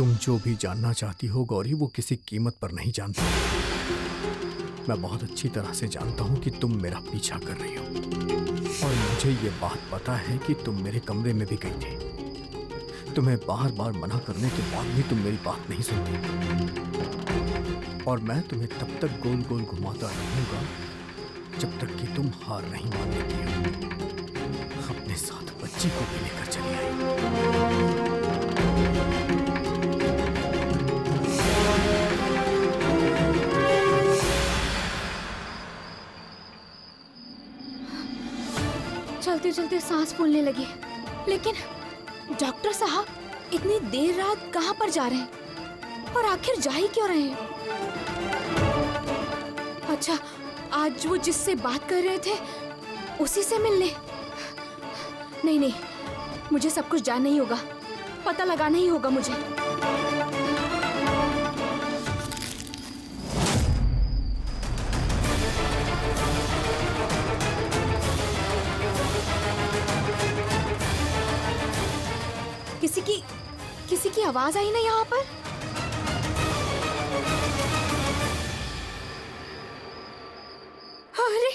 तुम जो भी जानना चाहती हो गौरी, वो किसी कीमत पर नहीं जानती। मैं बहुत अच्छी तरह से जानता हूँ कि तुम मेरा पीछा कर रही हो, और मुझे ये बात पता है कि तुम मेरे कमरे में भी गई थी। तुम्हें बार बार मना करने के बाद भी तुम मेरी बात नहीं सुनती, और मैं तुम्हें तब तक गोल गोल घुमाता रहूंगा जब तक कि तुम हार नहीं मान लेती हो। अपने साथ बच्ची को भी लेकर चली आई। चलते चलते सांस फूलने लगी। लेकिन डॉक्टर साहब इतनी देर रात कहाँ पर जा रहे हैं, और आखिर जा ही क्यों रहे हैं? अच्छा, आज वो जिससे बात कर रहे थे उसी से मिलने? नहीं नहीं, मुझे सब कुछ जानना ही होगा, पता लगाना ही होगा मुझे। किसी की आवाज आई ना यहाँ पर? अरे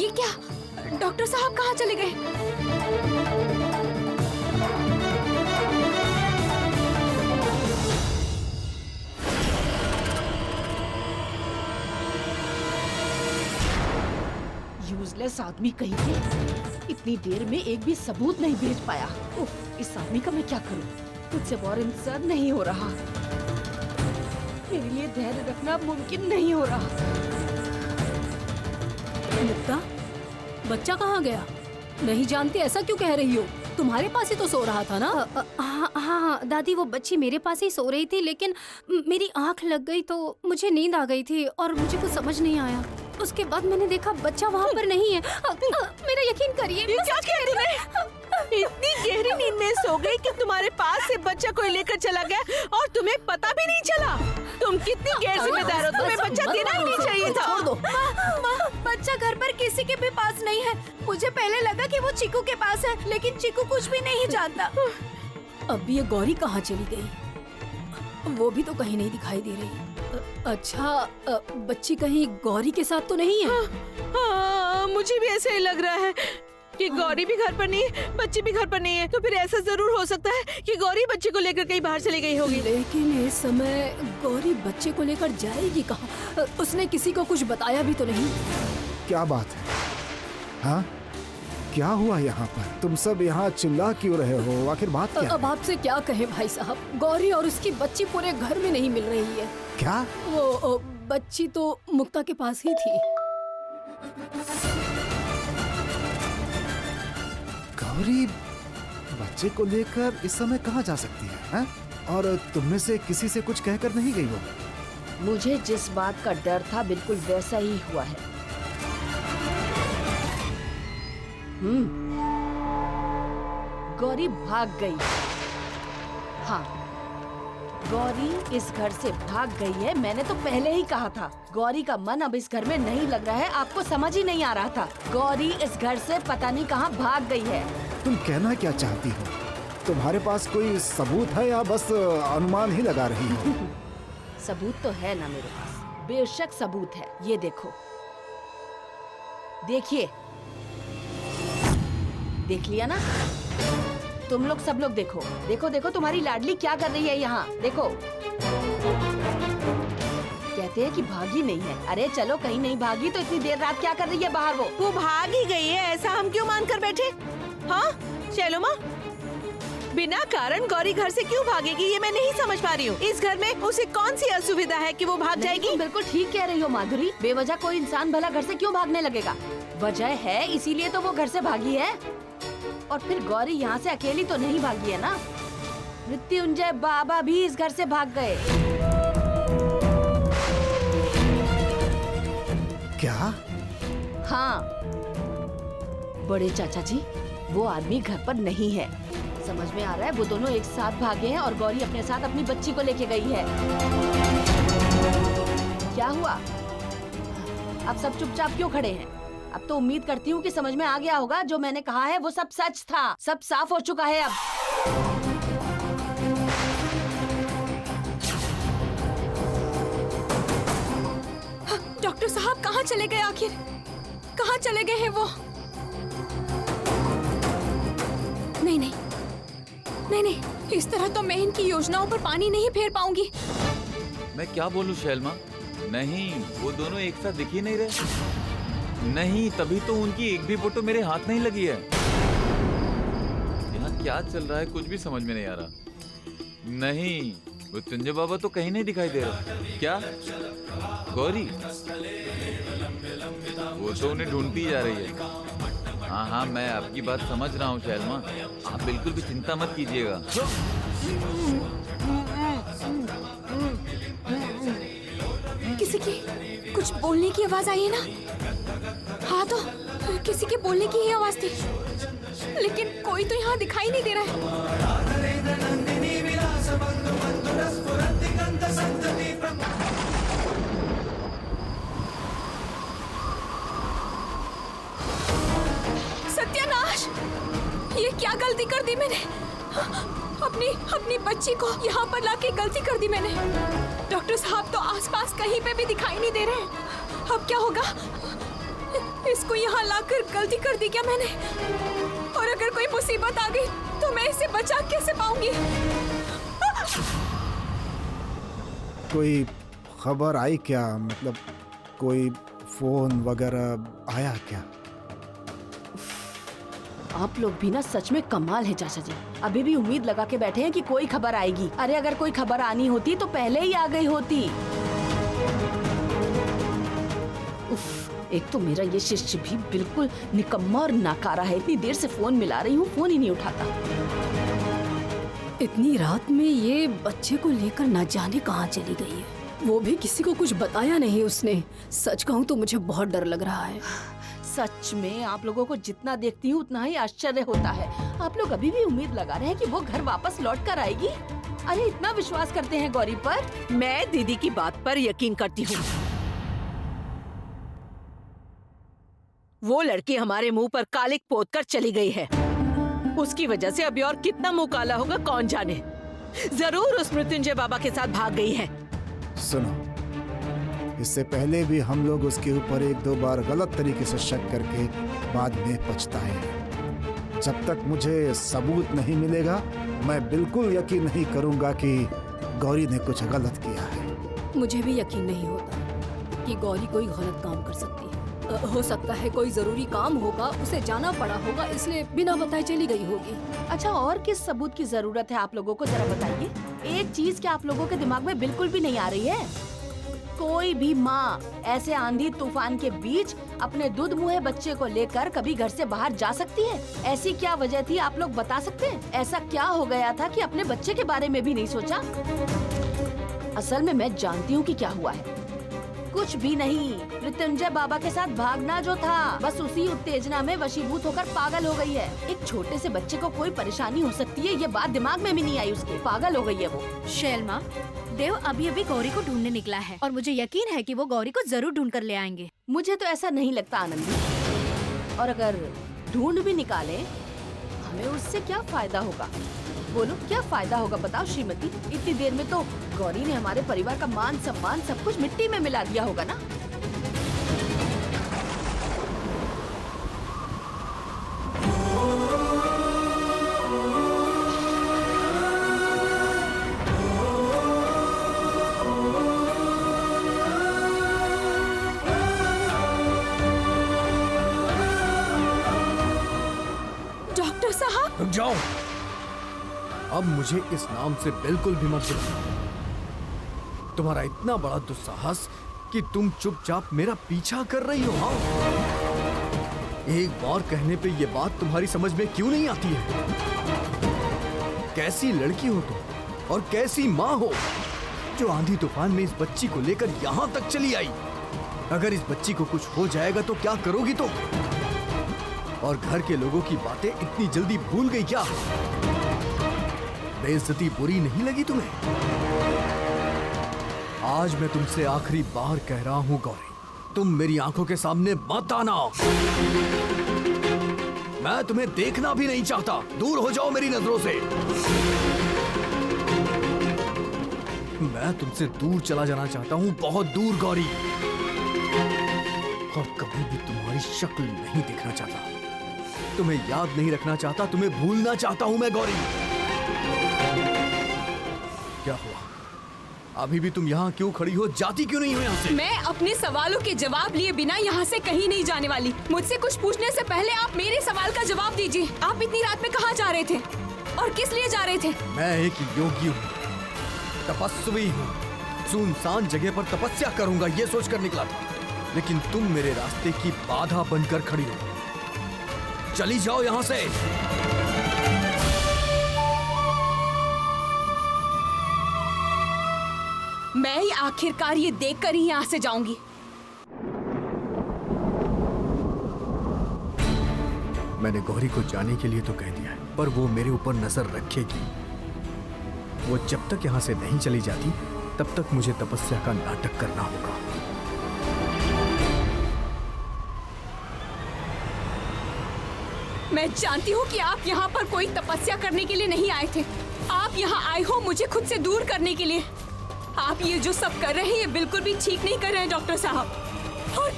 ये क्या, डॉक्टर साहब कहाँ चले गए? यूजलेस आदमी कहीं के, इतनी देर में एक भी सबूत नहीं भेज पाया। उफ, इस आदमी का मैं क्या करूं? मुझसे और इंतजार नहीं हो रहा। मेरे लिए धैर्य रखना मुमकिन नहीं हो रहा। मुक्ता, बच्चा कहाँ गया? नहीं जानती ऐसा क्यों कह रही हो? तुम्हारे पास ही तो सो रहा था ना? हाँ दादी, वो बच्ची मेरे पास ही सो रही थी, लेकिन मेरी आंख लग गई तो मुझे नींद आ गई थी और मुझे कुछ समझ नहीं आया। उसके बाद मैंने देखा बच्चा वहाँ पर नहीं है। मेरा यकीन करिए। क्या कह रही है? इतनी गहरी नींद में सो गई कि तुम्हारे पास से बच्चा कोई लेकर चला गया और तुम्हें पता भी नहीं चला। तुम कितनी गैर जिम्मेदार हो, तुम्हें बच्चा देना ही नहीं चाहिए था। छोड़ दो। माँ, बच्चा घर पर किसी के भी पास नहीं है। मुझे पहले लगा कि वो चीकू के पास है, लेकिन चीकू कुछ भी नहीं जानता। अब ये गौरी कहाँ चली गई? वो भी तो कहीं नहीं दिखाई दे रही। अच्छा, बच्ची कहीं गौरी के साथ तो नहीं है? हाँ, मुझे भी ऐसा ही लग रहा है कि गौरी भी घर पर नहीं है, बच्ची भी घर पर नहीं है। तो फिर ऐसा जरूर हो सकता है कि गौरी बच्चे को लेकर कहीं बाहर चली गई होगी। लेकिन इस समय गौरी बच्चे को लेकर जाएगी कहाँ? उसने किसी को कुछ बताया भी तो नहीं। क्या बात है? हाँ, क्या हुआ यहाँ पर? तुम सब यहाँ चिल्ला क्यों रहे हो? आखिर बात क्या है? अब आपसे क्या कहे भाई साहब, गौरी और उसकी बच्ची पूरे घर में नहीं मिल रही है। क्या? वो बच्ची तो मुक्ता के पास ही थी। गौरी बच्चे को लेकर इस समय कहाँ जा सकती है? और तुम में से किसी से कुछ कहकर नहीं गई हो? मुझे जिस बात का डर था बिल्कुल वैसा ही हुआ है। गौरी भाग गई। हाँ, गौरी इस घर से भाग गई है। मैंने तो पहले ही कहा था, गौरी का मन अब इस घर में नहीं लग रहा है। आपको समझ ही नहीं आ रहा था। गौरी इस घर से पता नहीं कहाँ भाग गई है। तुम कहना क्या चाहती हो? तुम्हारे पास कोई सबूत है या बस अनुमान ही लगा रही हो? सबूत तो है ना मेरे पास, बेशक सबूत है। ये देखो, देखिए, देख लिया ना? तुम लोग सब लोग देखो, देखो देखो तुम्हारी लाडली क्या कर रही है यहाँ। देखो, कहते हैं कि भागी नहीं है। अरे चलो, कहीं नहीं भागी तो इतनी देर रात क्या कर रही है बाहर? वो भाग ही गई है, ऐसा हम क्यों मान कर बैठे? हाँ चलो माँ, बिना कारण गौरी घर से क्यों भागेगी ये मैं नहीं समझ पा रही हूँ। इस घर में उसे कौन सी असुविधा है कि वो भाग जाएगी? बिल्कुल ठीक कह रही हो माधुरी। बेवजह कोई इंसान भला घर से क्यों भागने लगेगा? वजह है, इसीलिए तो वो घर से भागी है। और फिर गौरी यहाँ से अकेली तो नहीं भागी है ना? मृत्युंजय बाबा भी इस घर से भाग गए। क्या? हाँ, बड़े चाचा जी, वो आदमी घर पर नहीं है। समझ में आ रहा है, वो दोनों एक साथ भागे हैं और गौरी अपने साथ अपनी बच्ची को लेके गई है। क्या हुआ? अब सब चुपचाप क्यों खड़े हैं? अब तो उम्मीद करती हूँ कि समझ में आ गया होगा, जो मैंने कहा है वो सब सच था, सब साफ हो चुका है अब। डॉक्टर साहब कहाँ चले गए आखिर? कहाँ चले गए हैं वो? नहीं नहीं नहीं नहीं, इस तरह तो मैं इनकी योजनाओं पर पानी नहीं फेर पाऊंगी। मैं क्या बोलूं शैलमा? नहीं, वो दोनों एक साथ दिख ही नहीं रहे। नहीं, तभी तो उनकी एक भी फोटो मेरे हाथ नहीं लगी है। यहाँ क्या चल रहा है कुछ भी समझ में नहीं आ रहा। नहीं, मृत्युंजय बाबा तो कहीं नहीं दिखाई दे रहा। क्या गौरी? वो तो उन्हें ढूंढती जा रही है। हाँ हाँ, मैं आपकी बात समझ रहा हूँ शैलमा, आप बिल्कुल भी चिंता मत कीजिएगा। किसी की कुछ बोलने की आवाज आई है ना? हाँ, तो किसी के बोलने की ही आवाज थी, लेकिन कोई तो यहाँ दिखाई नहीं दे रहा है। सत्यानाश! ये क्या गलती कर दी मैंने? अपनी बच्ची को यहाँ पर लाके गलती कर दी मैंने। डॉक्टर साहब तो आसपास कहीं पे भी दिखाई नहीं दे रहे हैं। अब क्या होगा? इसको यहाँ लाकर गलती कर दी क्या मैंने? और अगर कोई मुसीबत आ गई तो मैं इसे बचा कैसे पाऊंगी? कोई खबर आई क्या? मतलब कोई फोन वगैरह आया क्या? आप लोग भी ना सच में कमाल है चाचा जी। अभी भी उम्मीद लगा के बैठे हैं कि कोई खबर आएगी। अरे अगर कोई खबर आनी होती तो पहले ही आ गई होती। उफ, एक तो मेरा ये शिष्य भी बिल्कुल निकम्मा और नाकारा है। इतनी देर से फोन मिला रही हूँ, फोन ही नहीं उठाता। इतनी रात में ये बच्चे को लेकर न जाने कहाँ चली गई है। वो भी किसी को कुछ बताया नहीं उसने। सच कहूँ तो मुझे बहुत डर लग रहा है। सच में आप लोगों को जितना देखती हूँ उतना ही आश्चर्य होता है। आप लोग अभी भी उम्मीद लगा रहे हैं कि वो घर वापस लौट कर आएगी। अरे इतना विश्वास करते हैं गौरी पर? मैं दीदी की बात पर यकीन करती हूँ। वो लड़की हमारे मुंह पर कालिक पोत कर चली गई है। उसकी वजह से अभी और कितना मुंह काला होगा कौन जाने। जरूर उस मृत्युंजय बाबा के साथ भाग गई है। सुनो, इससे पहले भी हम लोग उसके ऊपर एक दो बार गलत तरीके से शक करके बाद में पछताए हैं। जब तक मुझे सबूत नहीं मिलेगा मैं बिल्कुल यकीन नहीं करूंगा कि गौरी ने कुछ गलत किया है। मुझे भी यकीन नहीं होता कि गौरी कोई गलत काम कर सकती है। हो सकता है कोई जरूरी काम होगा, उसे जाना पड़ा होगा, इसलिए बिना बताए चली गई होगी। अच्छा, और किस सबूत की जरूरत है आप लोगों को, जरा बताइए। एक चीज क्या आप लोगों के दिमाग में बिल्कुल भी नहीं आ रही है? कोई भी माँ ऐसे आंधी तूफान के बीच अपने दूध मुहे बच्चे को लेकर कभी घर से बाहर जा सकती है? ऐसी क्या वजह थी आप लोग बता सकते हैं? ऐसा क्या हो गया था कि अपने बच्चे के बारे में भी नहीं सोचा? असल में मैं जानती हूँ कि क्या हुआ है। कुछ भी नहीं, मृत्युंजय बाबा के साथ भागना जो था, बस उसी उत्तेजना में वशीभूत होकर पागल हो गई है। एक छोटे से बच्चे को कोई परेशानी हो सकती है ये बात दिमाग में भी नहीं आई उसके। पागल हो गई है वो। शैलमा, देव अभी गौरी को ढूंढने निकला है और मुझे यकीन है कि वो गौरी को जरूर ढूंढ कर ले आएंगे। मुझे तो ऐसा नहीं लगता आनंदी। और अगर ढूंढ भी निकाले, हमें उससे क्या फायदा होगा? बोलो, क्या फायदा होगा बताओ श्रीमती? इतनी देर में तो गौरी ने हमारे परिवार का मान सम्मान सब कुछ मिट्टी में मिला दिया होगा ना। डॉक्टर साहब, रुक जाओ। अब मुझे इस नाम से बिल्कुल भी मत बुलाओ। तुम्हारा इतना बड़ा दुस्साहस कि तुम चुपचाप मेरा पीछा कर रही हो। हाँ, एक बार कहने पे ये बात तुम्हारी समझ में क्यों नहीं आती है? कैसी लड़की हो तुम और कैसी माँ हो जो आंधी तूफान में इस बच्ची को लेकर यहाँ तक चली आई। अगर इस बच्ची को कुछ हो जाएगा तो क्या करोगी तुम? और घर के लोगों की बातें इतनी जल्दी भूल गई क्या? बेइज्जती बुरी नहीं लगी तुम्हें? आज मैं तुमसे आखिरी बार कह रहा हूं गौरी, तुम मेरी आंखों के सामने मत आना। मैं तुम्हें देखना भी नहीं चाहता। दूर हो जाओ मेरी नजरों से। मैं तुमसे दूर चला जाना चाहता हूं, बहुत दूर गौरी। और कभी भी तुम्हारी शक्ल नहीं देखना चाहता, तुम्हें याद नहीं रखना चाहता, तुम्हें भूलना चाहता हूं मैं गौरी। क्या हुआ? अभी भी तुम यहाँ क्यों खड़ी हो? जाती क्यों नहीं हो यहाँ से? मैं अपने सवालों के जवाब लिए बिना यहाँ से कहीं नहीं जाने वाली। मुझसे कुछ पूछने से पहले आप मेरे सवाल का जवाब दीजिए। आप इतनी रात में कहाँ जा रहे थे और किस लिए जा रहे थे? मैं एक योगी हूँ, तपस्वी हूँ, सुनसान जगह पर तपस्या करूंगा ये सोचकर निकला था, लेकिन तुम मेरे रास्ते की बाधा बनकर खड़ी हो। चली जाओ यहाँ से। मैं ही आखिरकार ये देखकर ही यहाँ से जाऊंगी। मैंने गौरी को जाने के लिए तो कह दिया है, पर वो मेरे ऊपर नजर रखेगी। वो जब तक यहाँ से नहीं चली जाती तब तक मुझे तपस्या का नाटक करना होगा। मैं जानती हूँ कि आप यहाँ पर कोई तपस्या करने के लिए नहीं आए थे। आप यहाँ आए हो मुझे खुद से दूर करने के लिए। आप ये जो सब कर रहे हैं ये बिल्कुल भी ठीक नहीं कर रहे हैं डॉक्टर साहब। और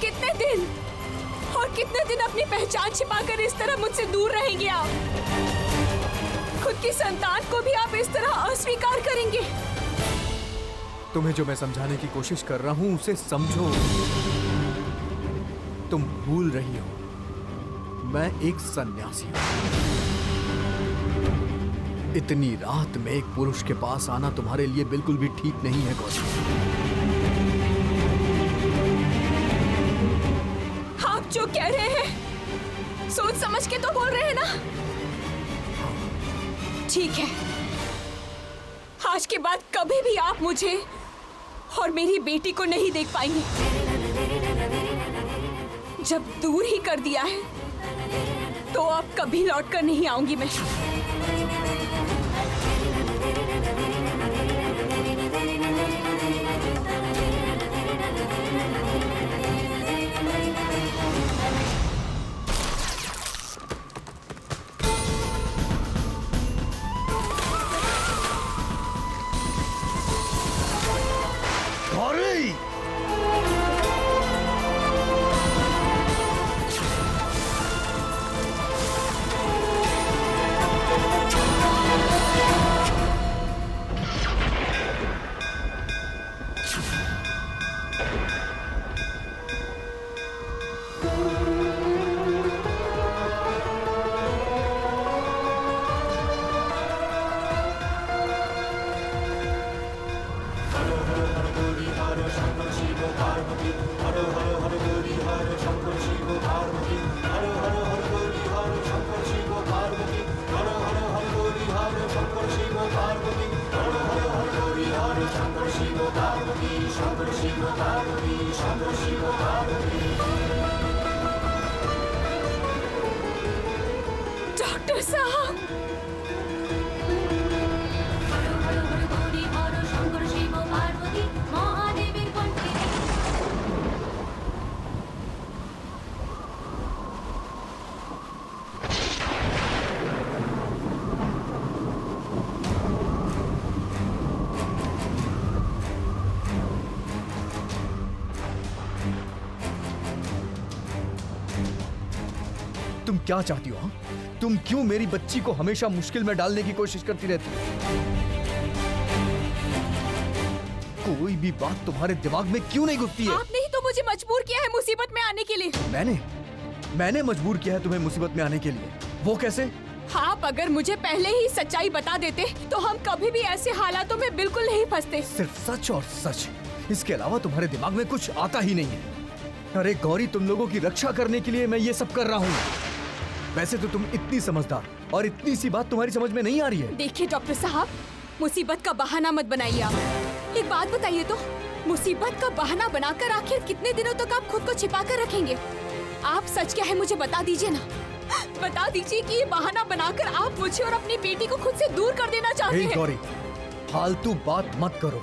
कितने दिन अपनी पहचान छिपाकर इस तरह मुझसे दूर रहेंगे आप? खुद की संतान को भी आप इस तरह अस्वीकार करेंगे? तुम्हें जो मैं समझाने की कोशिश कर रहा हूँ उसे समझो। तुम भूल रही हो, मैं एक सन्यासी हूँ। इतनी रात में एक पुरुष के पास आना तुम्हारे लिए बिल्कुल भी ठीक नहीं है गौरी। आप जो कह रहे हैं सोच समझ के तो बोल रहे हैं ना? ठीक है, आज के बाद कभी भी आप मुझे और मेरी बेटी को नहीं देख पाएंगे। जब दूर ही कर दिया है तो अब कभी लौट कर नहीं आऊंगी मैं। डॉक्टर साहब, तुम क्या चाहती हो? तुम क्यों मेरी बच्ची को हमेशा मुश्किल में डालने की कोशिश करती रहती हो? कोई भी बात तुम्हारे दिमाग में क्यों नहीं घुसती है? आपने ही तो मुझे मजबूर किया है मुसीबत में आने के लिए। मैंने मजबूर किया है तुम्हें मुसीबत में आने के लिए। वो कैसे? आप अगर मुझे पहले ही सच्चाई बता देते तो हम कभी भी ऐसे हालातों में बिल्कुल नहीं फंसते। सिर्फ सच और सच, इसके अलावा तुम्हारे दिमाग में कुछ आता ही नहीं है। अरे गौरी, तुम लोगों की रक्षा करने के लिए मैं ये सब कर रहा हूँ। वैसे तो तुम इतनी समझदार और इतनी सी बात तुम्हारी समझ में नहीं आ रही है। देखिए डॉक्टर साहब, मुसीबत का बहाना मत बनाइए आप। एक बात बताइए तो, मुसीबत का बहाना बनाकर आखिर कितने दिनों तक आप खुद को छिपा कर रखेंगे? आप सच क्या है मुझे बता दीजिए ना। बता दीजिए कि ये बहाना बनाकर आप मुझे और अपनी बेटी को खुद से दूर कर देना चाहते हैं। गौरी, फालतू बात मत करो।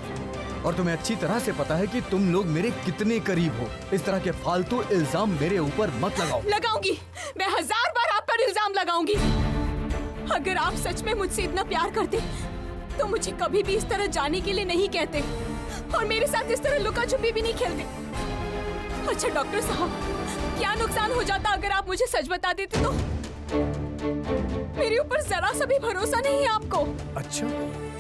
और तुम्हें अच्छी तरह से पता है कि तुम लोग मेरे कितने करीब हो। इस तरह के फालतू इल्जाम मेरे ऊपर मत लगाओ। लगाऊंगी, मैं 1000 बार आप पर इल्जाम लगाऊंगी। अगर आप सच में मुझसे इतना प्यार करते तो मुझे कभी भी इस तरह जाने के लिए नहीं कहते और मेरे साथ इस तरह लुका छुपी भी नहीं खेलते। अच्छा डॉक्टर साहब, क्या नुकसान हो जाता अगर आप मुझे सच बता देते तो? मेरे ऊपर जरा सा भी भरोसा नहीं है आपको। अच्छा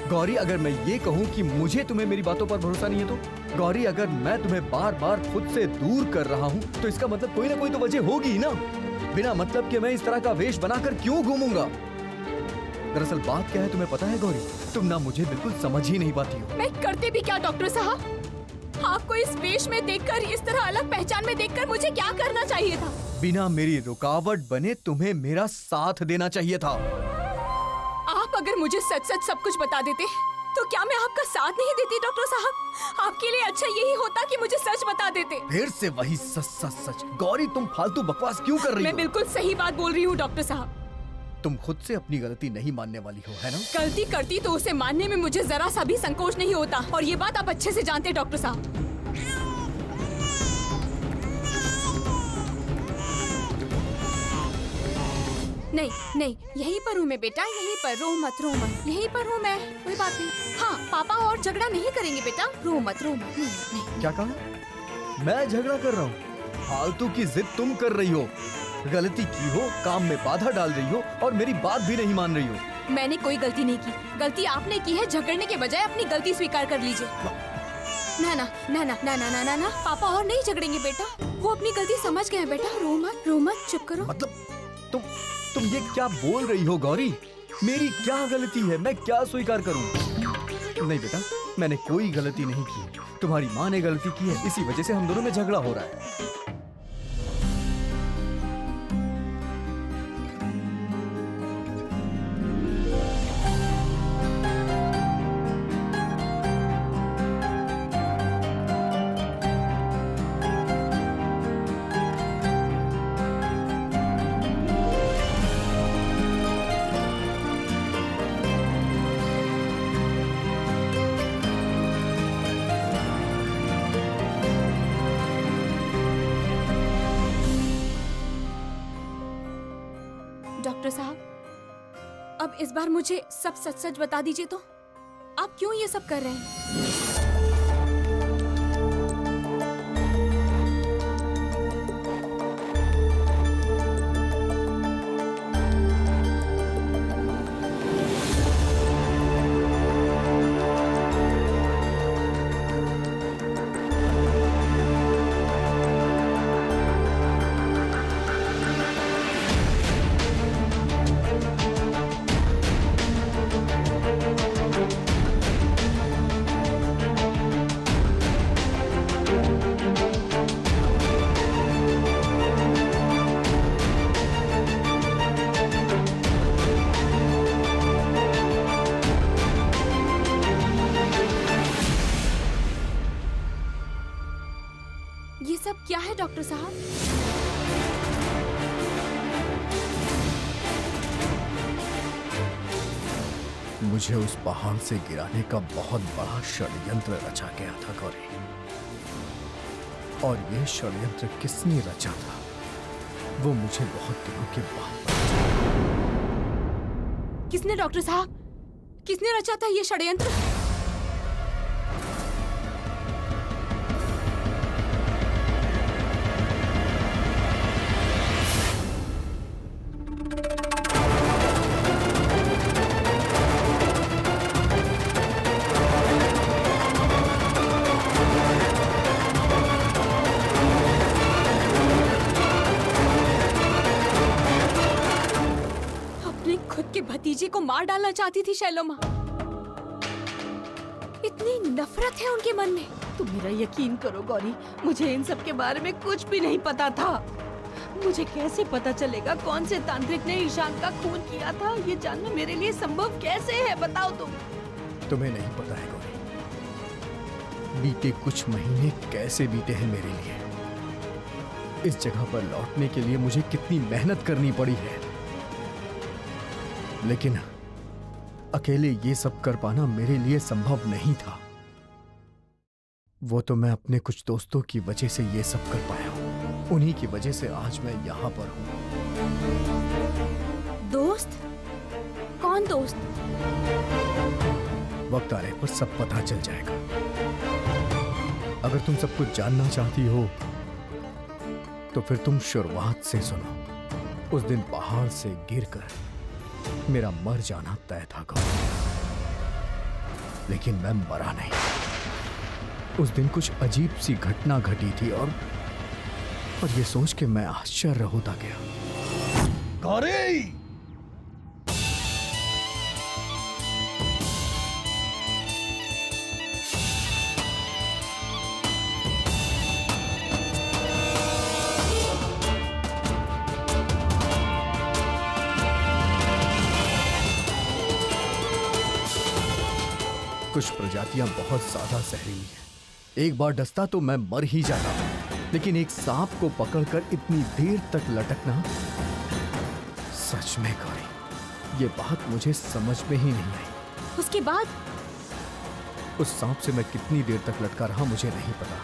गौरी, अगर मैं ये कहूँ कि मुझे तुम्हें मेरी बातों पर भरोसा नहीं है तो? गौरी, अगर मैं तुम्हें बार बार खुद से दूर कर रहा हूँ तो इसका मतलब कोई ना कोई तो वजह होगी ही ना। बिना मतलब के मैं इस तरह का वेश बनाकर क्यों घूमूंगा? दरअसल बात क्या है तुम्हें पता है गौरी, तुम ना मुझे बिल्कुल समझ ही नहीं पाती हो। मैं करते भी क्या डॉक्टर साहब? आपको इस वेश में देखकर, इस तरह अलग पहचान में देखकर मुझे क्या करना चाहिए था? बिना मेरी रुकावट बने तुम्हें मेरा साथ देना चाहिए था। आप अगर मुझे सच सच सब कुछ बता देते तो क्या मैं आपका साथ नहीं देती डॉक्टर साहब? आपके लिए अच्छा यही होता कि मुझे सच बता देते। फिर से वही सच सच सच। गौरी, तुम फालतू बकवास क्यों कर रही हो? मैं बिल्कुल सही बात बोल रही हूँ डॉक्टर साहब। तुम खुद से अपनी गलती नहीं मानने वाली हो, है ना? गलती करती तो उसे मानने में मुझे जरा सा भी संकोच नहीं होता, और ये बात आप अच्छे से जानते हैं डॉक्टर साहब। नहीं नहीं, यहीं पर हूँ मैं बेटा, यहीं पर। रो मत, रो मत, यहीं पर हूँ मैं, कोई बात नहीं। हाँ, पापा और झगड़ा नहीं करेंगे बेटा, रो मत, रो मत। नहीं, नहीं। क्या कहा? मैं झगड़ा कर रहा हूँ? फालतू की जिद तुम कर रही हो। गलती की हो, काम में बाधा डाल रही हो और मेरी बात भी नहीं मान रही हो। मैंने कोई गलती नहीं की। गलती आपने की है। झगड़ने के बजाय अपनी गलती स्वीकार कर लीजिए। ना ना ना ना ना ना ना ना, पापा और नहीं झगड़ेंगे बेटा। वो अपनी गलती समझ गए हैं बेटा। रो मत, रो मत, चुप करो। मतलब तुम ये क्या बोल रही हो गौरी? मेरी क्या गलती है? मैं क्या स्वीकार करूं? नहीं बेटा, मैंने कोई गलती नहीं की। तुम्हारी माँ ने गलती की है, इसी वजह से हम दोनों में झगड़ा हो रहा है। डॉक्टर साहब, अब इस बार मुझे सब सच सच बता दीजिए तो। आप क्यों ये सब कर रहे हैं? ये सब क्या है डॉक्टर साहब? मुझे उस पहाड़ से गिराने का बहुत बड़ा षड्यंत्र रचा गया था गौरी। और ये षड्यंत्र किसने रचा था वो मुझे बहुत दिनों के बाद पता चला। किसने डॉक्टर साहब? किसने रचा था ये षड्यंत्र? भतीजे को मार डालना चाहती थी शैलोमा। इतनी नफरत है उनके मन में। तुम मेरा यकीन करो गौरी, मुझे इन सब के बारे में कुछ भी नहीं पता था। मुझे कैसे पता चलेगा कौन से तांत्रिक ने ईशान का खून किया था? ये जानना मेरे लिए संभव कैसे है, बताओ तुम। तुम्हें नहीं पता है गौरी, बीते कुछ महीने कैसे बीते हैं मेरे लिए। इस जगह पर लौटने के लिए मुझे कितनी मेहनत करनी पड़ी है, लेकिन अकेले ये सब कर पाना मेरे लिए संभव नहीं था। वो तो मैं अपने कुछ दोस्तों की वजह से ये सब कर पाया हूँ। उन्हीं की वजह से आज मैं यहाँ पर हूँ। दोस्त? कौन दोस्त? वक्त आने पर सब पता चल जाएगा। अगर तुम सब कुछ जानना चाहती हो तो फिर तुम शुरुआत से सुनो। उस दिन पहाड़ से गिरकर मेरा मर जाना तय था गौरी, लेकिन मैं मरा नहीं। उस दिन कुछ अजीब सी घटना घटी थी और ये सोच के मैं आश्चर्य होता गया। गौरी! कुछ प्रजातियां बहुत ज्यादा जहरीली हैं। एक बार डसता तो मैं मर ही जाता, लेकिन एक सांप को पकड़कर इतनी देर तक लटकना, सच में गौरी, ये बात मुझे समझ में ही नहीं आई। उसके बाद उस सांप से मैं कितनी देर तक लटका रहा मुझे नहीं पता,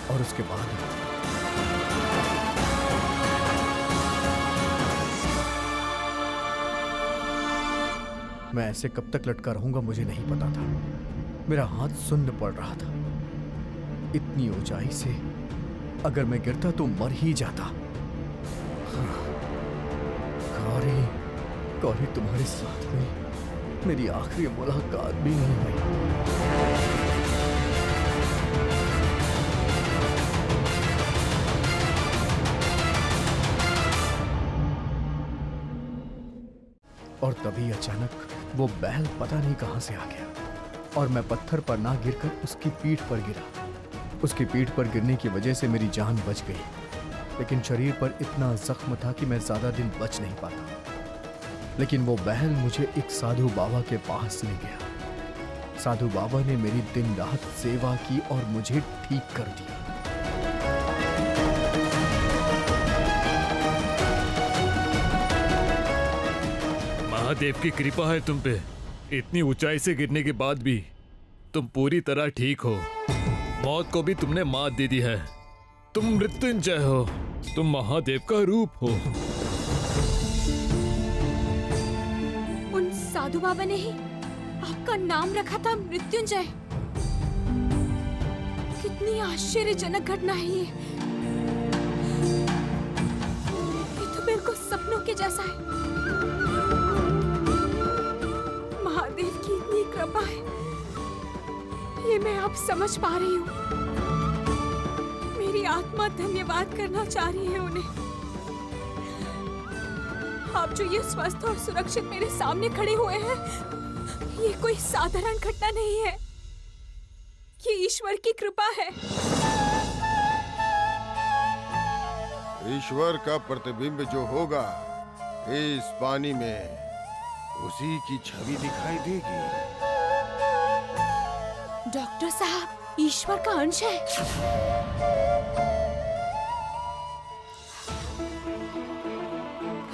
और उसके बाद मैं ऐसे कब तक लटका रहूंगा मुझे नहीं पता था। मेरा हाथ सुन्न पड़ रहा था। इतनी ऊंचाई से अगर मैं गिरता तो मर ही जाता। गौरी, गौरी, तुम्हारे साथ में मेरी आखिरी मुलाकात भी नहीं हुई। और तभी अचानक वो बैल पता नहीं कहां से आ गया और मैं पत्थर पर ना गिरकर उसकी पीठ पर गिरा। उसकी पीठ पर गिरने की वजह से मेरी जान बच गई, लेकिन शरीर पर इतना जख्म था कि मैं ज्यादा दिन बच नहीं पाता। लेकिन वो बैल मुझे एक साधु बाबा के पास ले गया। साधु बाबा ने मेरी दिन रात सेवा की और मुझे ठीक कर दिया। महादेव की कृपा है तुम पे। इतनी ऊंचाई से गिरने के बाद भी तुम पूरी तरह ठीक हो। मौत को भी तुमने मात दे दी है। तुम मृत्युंजय हो, तुम महादेव का रूप हो। उन साधु बाबा ने ही आपका नाम रखा था मृत्युंजय। कितनी आश्चर्यजनक घटना है ये तो बिल्कुल सपनों के जैसा है। महादेव की इतनी कृपा है, ये मैं अब समझ पा रही हूँ। मेरी आत्मा धन्यवाद करना चाह रही है उन्हें। आप जो ये स्वस्थ और सुरक्षित मेरे सामने खड़े हुए हैं, ये कोई साधारण घटना नहीं है, ये ईश्वर की कृपा है। ईश्वर का प्रतिबिंब जो होगा इस पानी में, उसी की छवि दिखाई देगी। डॉक्टर साहब, ईश्वर का अंश है।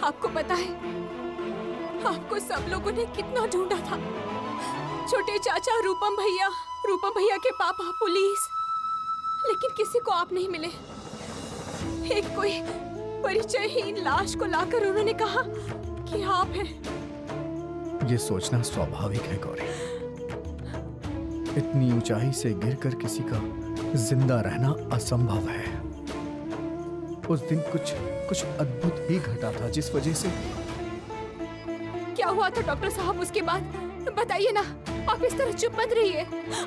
आपको पता है, आपको सब लोगों ने कितना ढूंढा था। छोटे चाचा रूपम भैया के पापा, पुलिस, लेकिन किसी को आप नहीं मिले। एक कोई परिचयहीन लाश को लाकर उन्होंने कहा कि आप हैं। ये सोचना स्वाभाविक है गौरी। इतनी ऊंचाई से गिरकर किसी का जिंदा रहना असंभव है। उस दिन कुछ अद्भुत ही घटा था, जिस वजह से। क्या हुआ था डॉक्टर साहब उसके बाद? बताइए ना, आप इस तरह चुप मत रहिए।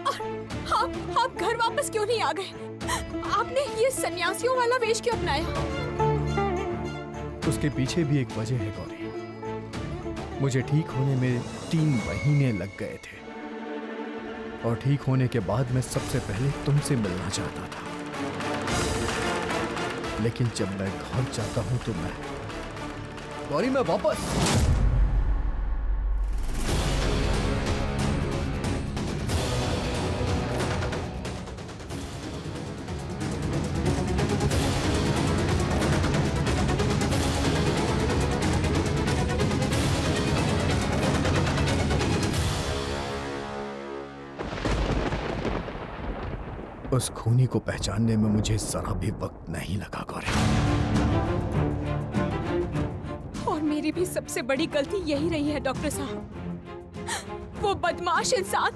और आप घर वापस क्यों नहीं आ गए? आपने ये सन्यासियों वाला वेश क्यों अपनाया? उसके पीछे भी एक वजह है गौरी। मुझे ठीक होने में 3 महीने लग गए थे, और ठीक होने के बाद मैं सबसे पहले तुमसे मिलना चाहता था। लेकिन जब मैं घर जाता हूं तो गौरी, मैं वापस उस खूनी को पहचानने में मुझे जरा भी वक्त नहीं लगा गौरी। और मेरी भी सबसे बड़ी गलती यही रही है डॉक्टर साहब। वो बदमाश इंसान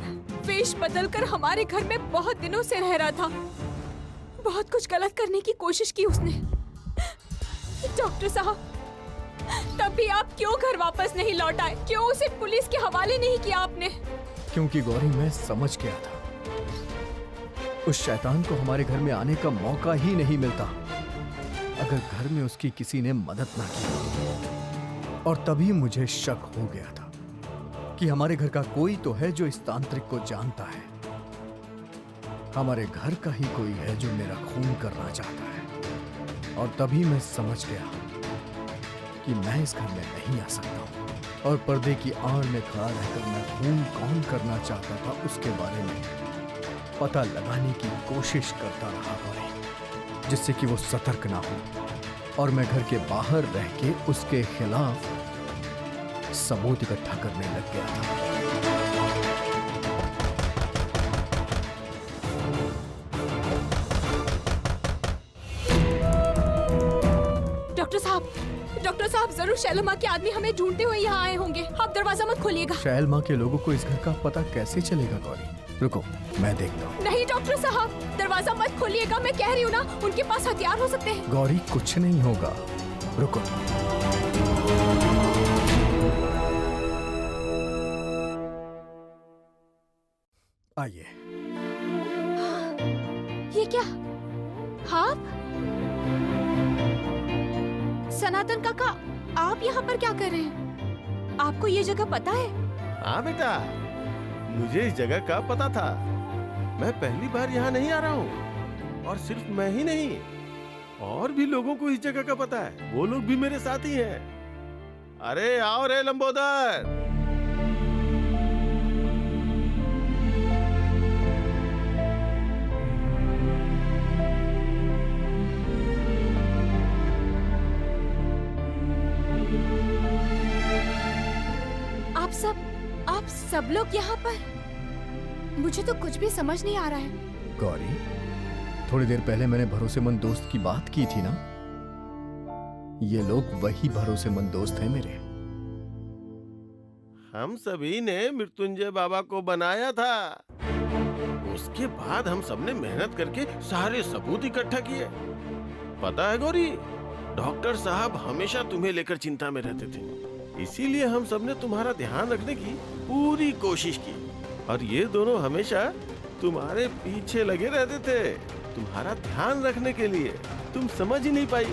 वेश बदलकर हमारे घर में बहुत दिनों से रह रहा था। बहुत कुछ गलत करने की कोशिश की उसने। डॉक्टर साहब, तब भी आप क्यों घर वापस नहीं लौट आए? क्यों उसे पुलिस के हवाले नहीं किया आपने? क्योंकि गौरी मैं समझ गया था उस शैतान को हमारे घर में आने का मौका ही नहीं मिलता अगर घर में उसकी किसी ने मदद ना की। और तभी मुझे शक हो गया था कि हमारे घर का कोई तो है जो इस तांत्रिक को जानता है। हमारे घर का ही कोई है जो मेरा खून करना चाहता है। और तभी मैं समझ गया कि मैं इस घर में नहीं आ सकता हूं। और पर्दे की आड़ में खड़ा रहकर मैं खून कौन करना चाहता था उसके बारे में पता लगाने की कोशिश करता रहा गौरी, जिससे कि वो सतर्क ना हो और मैं घर के बाहर रह के उसके खिलाफ सबूत इकट्ठा करने लग गया था। डॉक्टर साहब, जरूर शैलमा के आदमी हमें ढूंढते हुए यहाँ आए होंगे। आप दरवाजा मत खोलिएगा। शैलमा के लोगों को इस घर का पता कैसे चलेगा गौरी? रुको, मैं देखता हूँ। नहीं डॉक्टर साहब, दरवाजा मत खोलिएगा। मैं कह रही हूँ ना, उनके पास हथियार हो सकते हैं। गौरी, कुछ नहीं होगा, रुको। आइए। ये क्या? आप? सनातन काका, आप यहाँ पर क्या कर रहे हैं? आपको ये जगह पता है? हाँ बेटा, मुझे इस जगह का पता था। मैं पहली बार यहाँ नहीं आ रहा हूँ। और सिर्फ मैं ही नहीं, और भी लोगों को इस जगह का पता है। वो लोग भी मेरे साथ ही हैं। अरे आओ रे लंबोदर। आप सब लोग यहाँ पर? मुझे तो कुछ भी समझ नहीं आ रहा है। गौरी, थोड़ी देर पहले मैंने भरोसेमंद दोस्त की बात की थी ना, ये लोग वही भरोसेमंद दोस्त हैं मेरे। हम सभी ने मृत्युंजय बाबा को बनाया था। उसके बाद हम सबने मेहनत करके सारे सबूत इकट्ठा किए। पता है गौरी, डॉक्टर साहब हमेशा तुम्हें लेकर चिंता में रहते थे। इसीलिए हम सबने तुम्हारा ध्यान रखने की पूरी कोशिश की। और ये दोनों हमेशा तुम्हारे पीछे लगे रहते थे, तुम्हारा ध्यान रखने के लिए। तुम समझ ही नहीं पाई।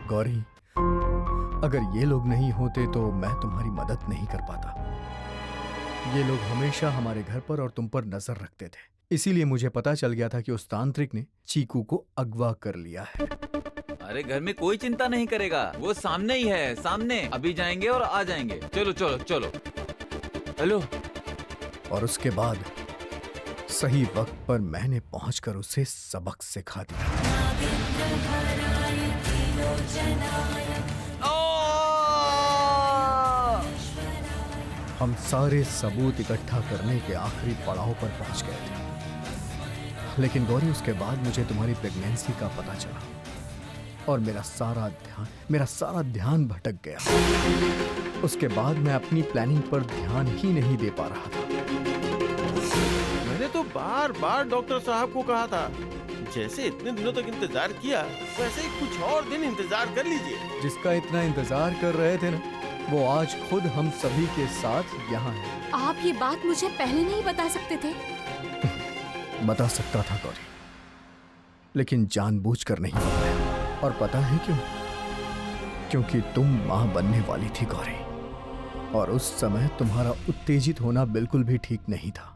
गौरी, अगर ये लोग नहीं होते तो मैं तुम्हारी मदद नहीं कर पाता। ये लोग हमेशा हमारे घर पर और तुम पर नजर रखते थे। इसीलिए मुझे पता चल गया था कि उस तांत्रिक ने चीकू को अगवा कर लिया है। अरे घर में कोई चिंता नहीं करेगा, वो सामने ही है, सामने। अभी जाएंगे और आ जाएंगे। चलो चलो चलो। हेलो। और उसके बाद सही वक्त पर मैंने पहुंचकर उसे सबक सिखा दिया। हम सारे सबूत इकट्ठा करने के आखिरी पड़ाव पर पहुंच गए थे। लेकिन गौरी, उसके बाद मुझे तुम्हारी प्रेगनेंसी का पता चला और मेरा सारा ध्यान भटक गया। उसके बाद मैं अपनी प्लानिंग पर ध्यान ही नहीं दे पा रहा था। मैंने तो बार बार डॉक्टर साहब को कहा था, जैसे इतने दिनों तक इंतजार किया, वैसे ही कुछ और दिन इंतजार कर लीजिए। जिसका इतना इंतजार कर रहे थे ना, वो आज खुद हम सभी के साथ यहाँ है। आप ये बात मुझे पहले नहीं बता सकते थे? बता सकता था गौरी, लेकिन जानबूझकर नहीं बताया। और पता है क्यों? क्योंकि तुम माँ बनने वाली थी गौरी, और उस समय तुम्हारा उत्तेजित होना बिल्कुल भी ठीक नहीं था।